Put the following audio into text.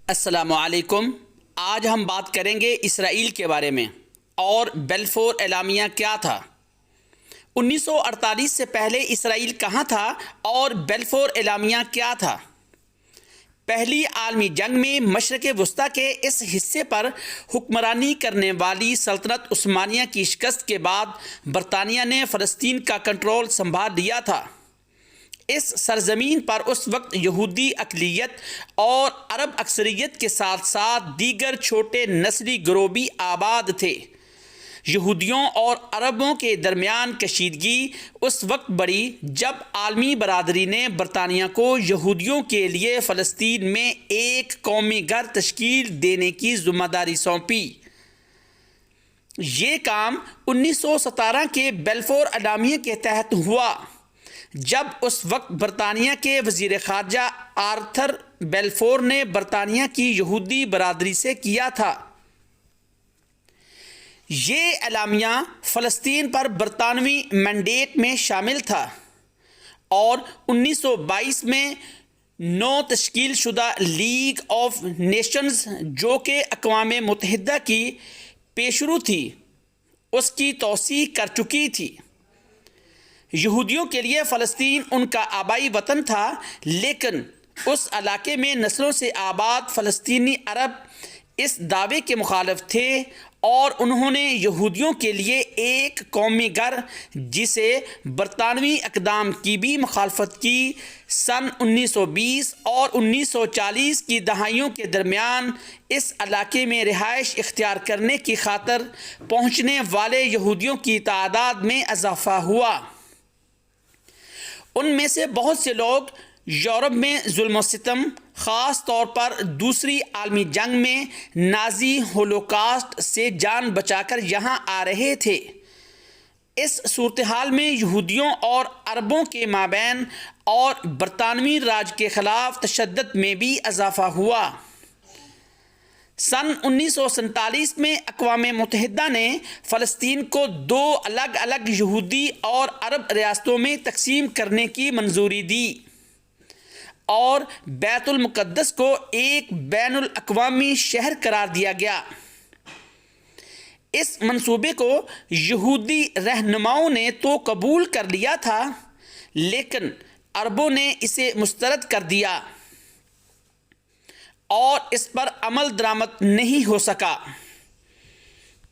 السلام علیکم۔ آج ہم بات کریں گے اسرائیل کے بارے میں اور بلفور اعلامیہ کیا تھا۔ 1948 سے پہلے اسرائیل کہاں تھا اور بلفور اعلامیہ کیا تھا؟ پہلی عالمی جنگ میں مشرق وسطیٰ کے اس حصے پر حکمرانی کرنے والی سلطنت عثمانیہ کی شکست کے بعد برطانیہ نے فلسطین کا کنٹرول سنبھال لیا تھا۔ اس سرزمین پر اس وقت یہودی اقلیت اور عرب اکثریت کے ساتھ ساتھ دیگر چھوٹے نسلی گروہ بھی آباد تھے۔ یہودیوں اور عربوں کے درمیان کشیدگی اس وقت بڑھی جب عالمی برادری نے برطانیہ کو یہودیوں کے لیے فلسطین میں ایک قومی گھر تشکیل دینے کی ذمہ داری سونپی۔ یہ کام 1917 کے بلفور اعلامیہ کے تحت ہوا، جب اس وقت برطانیہ کے وزیر خارجہ آرتھر بلفور نے برطانیہ کی یہودی برادری سے کیا تھا۔ یہ اعلامیہ فلسطین پر برطانوی مینڈیٹ میں شامل تھا اور 1922 میں نو تشکیل شدہ لیگ آف نیشنز، جو کہ اقوام متحدہ کی پیشرو تھی، اس کی توثیق کر چکی تھی۔ یہودیوں کے لیے فلسطین ان کا آبائی وطن تھا، لیکن اس علاقے میں نسلوں سے آباد فلسطینی عرب اس دعوے کے مخالف تھے اور انہوں نے یہودیوں کے لیے ایک قومی گھر، جسے برطانوی اقدام کی بھی مخالفت کی، سن 1920 اور 1940 کی دہائیوں کے درمیان اس علاقے میں رہائش اختیار کرنے کی خاطر پہنچنے والے یہودیوں کی تعداد میں اضافہ ہوا۔ ان میں سے بہت سے لوگ یورپ میں ظلم و ستم، خاص طور پر دوسری عالمی جنگ میں نازی ہولوکاسٹ سے جان بچا کر یہاں آ رہے تھے۔ اس صورتحال میں یہودیوں اور عربوں کے مابین اور برطانوی راج کے خلاف تشدد میں بھی اضافہ ہوا۔ سن 1947 میں اقوام متحدہ نے فلسطین کو دو الگ الگ یہودی اور عرب ریاستوں میں تقسیم کرنے کی منظوری دی اور بیت المقدس کو ایک بین الاقوامی شہر قرار دیا گیا۔ اس منصوبے کو یہودی رہنماؤں نے تو قبول کر لیا تھا، لیکن عربوں نے اسے مسترد کر دیا اور اس پر عمل درآمد نہیں ہو سکا۔